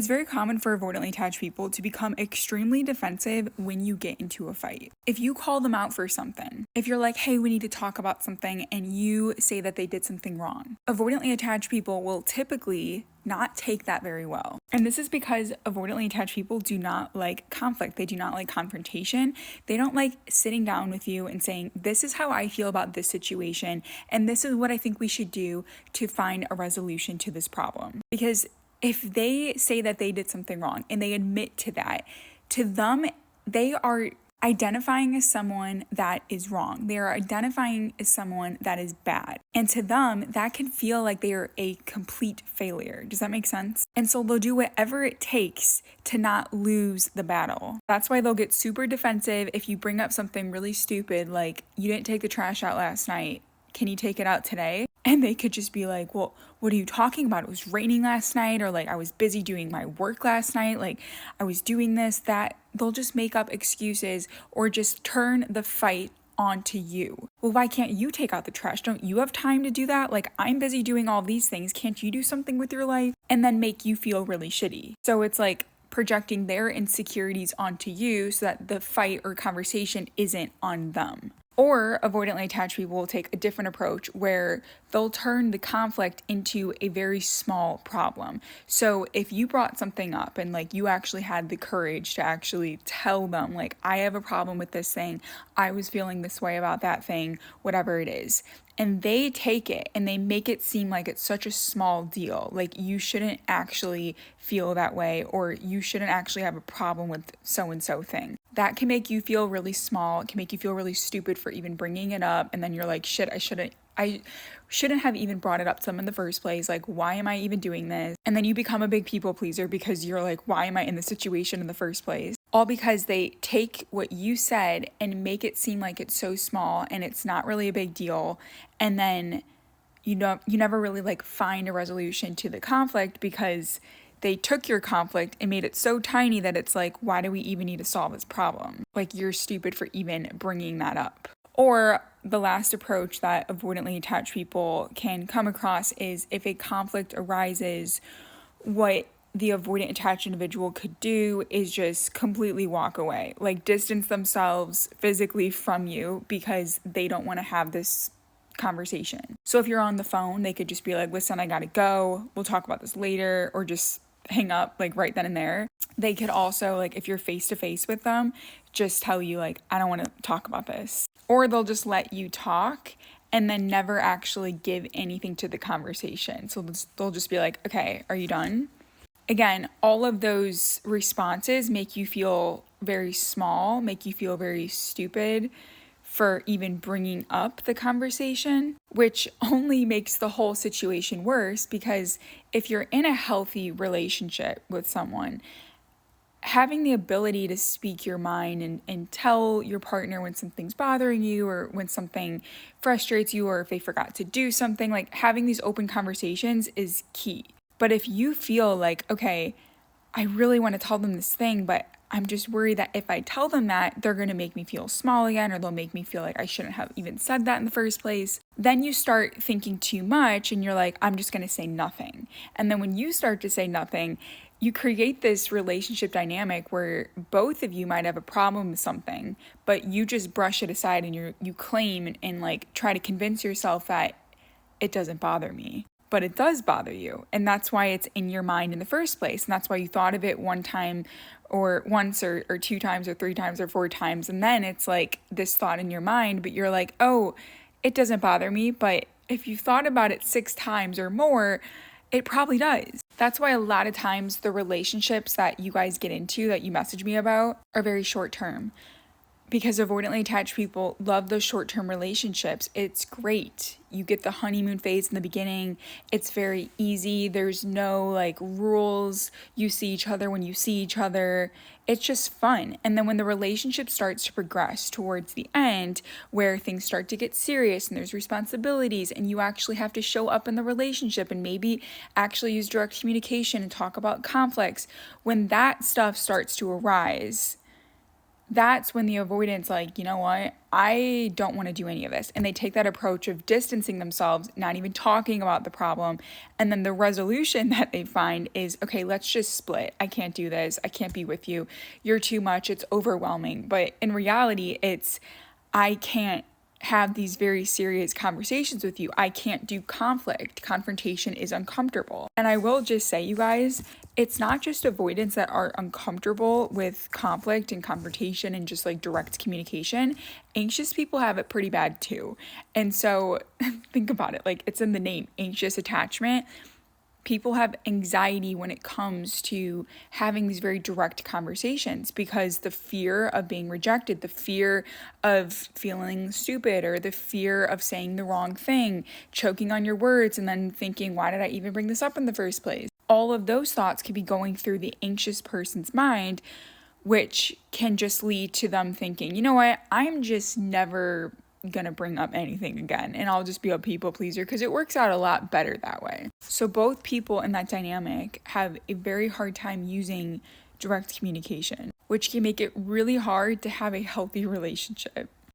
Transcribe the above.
It's very common for avoidantly attached people to become extremely defensive when you get into a fight. If you call them out for something, if you're like, hey, we need to talk about something, and you say that they did something wrong, avoidantly attached people will typically not take that very well. And this is because avoidantly attached people do not like conflict. They do not like confrontation. They don't like sitting down with you and saying, this is how I feel about this situation, and this is what I think we should do to find a resolution to this problem. Because if they say that they did something wrong and they admit to that, to them, they are identifying as someone that is wrong. They are identifying as someone that is bad. And to them, that can feel like they are a complete failure. Does that make sense? And so they'll do whatever it takes to not lose the battle. That's why they'll get super defensive if you bring up something really stupid, like, you didn't take the trash out last night. Can you take it out today? And they could just be like, well, what are you talking about? It was raining last night, or like I was busy doing my work last night, like I was doing this, that. They'll just make up excuses or just turn the fight onto you. Well, why can't you take out the trash? Don't you have time to do that? Like, I'm busy doing all these things. Can't you do something with your life? And then make you feel really shitty. So it's like projecting their insecurities onto you so that the fight or conversation isn't on them. Or avoidantly attached people will take a different approach where they'll turn the conflict into a very small problem. So if you brought something up and like you actually had the courage to actually tell them, like, I have a problem with this thing, I was feeling this way about that thing, whatever it is, and they take it and they make it seem like it's such a small deal, like you shouldn't actually feel that way, or you shouldn't actually have a problem with so-and-so thing. That can make you feel really small. It can make you feel really stupid for even bringing it up. And then you're like, shit, I shouldn't have even brought it up to them in the first place. Like, why am I even doing this? And then you become a big people pleaser because you're like, why am I in this situation in the first place? All because they take what you said and make it seem like it's so small and it's not really a big deal. And then you never really like find a resolution to the conflict because they took your conflict and made it so tiny that it's like, why do we even need to solve this problem? Like, you're stupid for even bringing that up. Or the last approach that avoidantly attached people can come across is if a conflict arises, what the avoidant attached individual could do is just completely walk away, like distance themselves physically from you because they don't want to have this conversation. So if you're on the phone, they could just be like, listen, I gotta go. We'll talk about this later, or just hang up like right then and there. They could also, like, if you're face to face with them, just tell you like, I don't want to talk about this. Or they'll just let you talk and then never actually give anything to the conversation. So they'll just be like, okay, are you done? Again, all of those responses make you feel very small, make you feel very stupid for even bringing up the conversation, which only makes the whole situation worse, because if you're in a healthy relationship with someone, having the ability to speak your mind and tell your partner when something's bothering you or when something frustrates you or if they forgot to do something, like having these open conversations is key. But if you feel like, okay, I really want to tell them this thing, but I'm just worried that if I tell them that, they're going to make me feel small again, or they'll make me feel like I shouldn't have even said that in the first place. Then you start thinking too much and you're like, I'm just going to say nothing. And then when you start to say nothing, you create this relationship dynamic where both of you might have a problem with something, but you just brush it aside and you claim and like try to convince yourself that it doesn't bother me. But it does bother you. And that's why it's in your mind in the first place. And that's why you thought of it one time or once or two times or three times or four times. And then it's like this thought in your mind, but you're like, oh, it doesn't bother me. But if you thought about it 6 times or more, it probably does. That's why a lot of times the relationships that you guys get into that you message me about are very short term. Because avoidantly attached people love those short-term relationships. It's great. You get the honeymoon phase in the beginning. It's very easy. There's no like rules. You see each other when you see each other. It's just fun. And then when the relationship starts to progress towards the end, where things start to get serious and there's responsibilities and you actually have to show up in the relationship and maybe actually use direct communication and talk about conflicts, when that stuff starts to arise, that's when the avoidant's like, you know what, I don't want to do any of this. And they take that approach of distancing themselves, not even talking about the problem. And then the resolution that they find is, okay, let's just split. I can't do this. I can't be with you. You're too much. It's overwhelming. But in reality, it's, I can't have these very serious conversations with you. I can't do conflict. Confrontation is uncomfortable. And I will just say, you guys, it's not just avoidants that are uncomfortable with conflict and confrontation and just like direct communication. Anxious people have it pretty bad too. And so think about it, like it's in the name, anxious attachment. People have anxiety when it comes to having these very direct conversations because the fear of being rejected, the fear of feeling stupid, or the fear of saying the wrong thing, choking on your words, and then thinking, why did I even bring this up in the first place? All of those thoughts could be going through the anxious person's mind, which can just lead to them thinking, you know what, I'm just never gonna bring up anything again and I'll just be a people pleaser, because it works out a lot better that way. So both people in that dynamic have a very hard time using direct communication, which can make it really hard to have a healthy relationship.